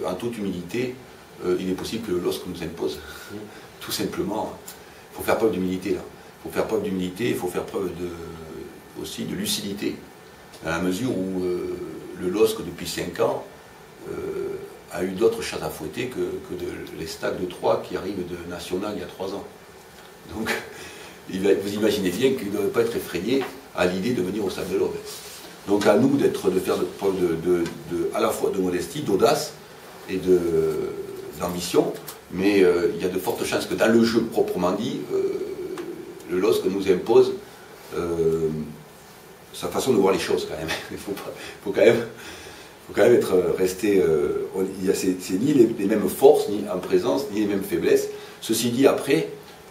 en toute humilité, il est possible que le LOSC nous impose. Tout simplement, il faut faire preuve d'humilité là. Il faut faire preuve d'humilité, il faut faire preuve aussi de lucidité. À la mesure où le LOSC, depuis 5 ans, a eu d'autres chats à fouetter que les Stades de Troyes qui arrivent de National il y a 3 ans. Donc, vous imaginez bien qu'il ne doit pas être effrayé à l'idée de venir au Stade de l'Aube. Donc à nous de faire preuve à la fois de modestie, d'audace et d'ambition, mais il y a de fortes chances que dans le jeu proprement dit, le LOSC nous impose sa façon de voir les choses quand même. Il faut quand même rester. C'est ni les mêmes forces, ni en présence, ni les mêmes faiblesses. Ceci dit, après,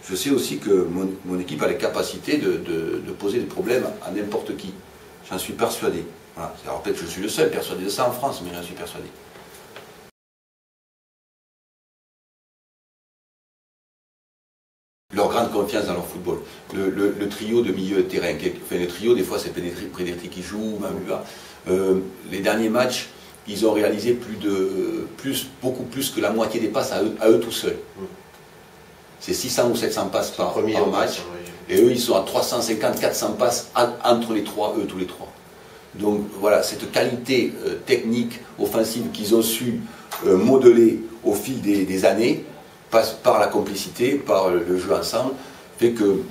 je sais aussi que mon équipe a les capacités de poser des problèmes à n'importe qui. J'en suis persuadé. Voilà. Alors peut-être que je suis le seul persuadé de ça en France, mais j'en suis persuadé. Leur grande confiance dans leur football. Le trio de milieu de terrain, enfin le trio, des fois c'est Prédétri qui joue, Mamua. Les derniers matchs, ils ont réalisé beaucoup plus que la moitié des passes à eux tout seuls. C'est 600 ou 700 passes par match. Et eux, ils sont à 350, 400 passes entre les trois, eux, tous les trois. Donc voilà, cette qualité technique, offensive qu'ils ont su modeler au fil des années, passe par la complicité, par le jeu ensemble, fait que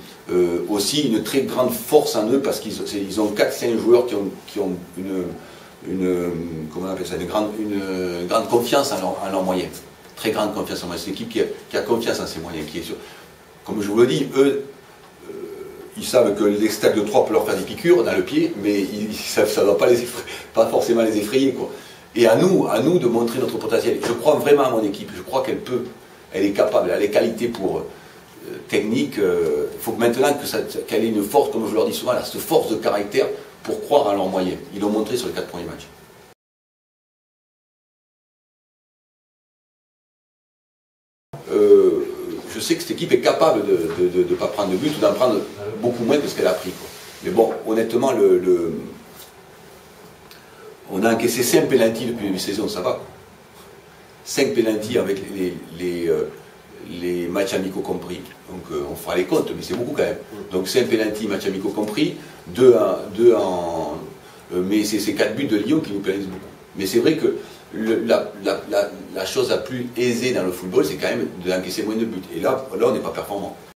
aussi une très grande force en eux, parce qu'ils ont 4-5 joueurs qui ont comment on appelle ça, une grande confiance en leurs moyens. Très grande confiance en moyens. C'est une équipe qui a confiance en ses moyens, qui est sûr. Comme je vous le dis, eux, ils savent que les Stades de Troyes peuvent leur faire des piqûres dans le pied, mais ça ne doit pas forcément les effrayer, quoi. Et à nous de montrer notre potentiel. Je crois vraiment à mon équipe, je crois elle est capable, elle a les qualités pour technique. Il faut maintenant qu'elle ait une force, comme je leur dis souvent, cette force de caractère pour croire en leurs moyens. Ils l'ont montré sur les 4 premiers matchs. Je sais que cette équipe est capable de ne pas prendre de but ou d'en prendre beaucoup moins que ce qu'elle a pris, quoi. Mais bon, honnêtement, on a encaissé 5 pénaltys depuis le début de saison, ça va. 5 pénaltys avec les matchs amicaux compris. Donc on fera les comptes, mais c'est beaucoup quand même. Donc 5 pénaltys, matchs amicaux compris, 2 en... mais c'est ces 4 buts de Lyon qui nous pénalisent beaucoup. Mais c'est vrai que la chose la plus aisée dans le football, c'est quand même d'encaisser moins de buts. Et là on n'est pas performant.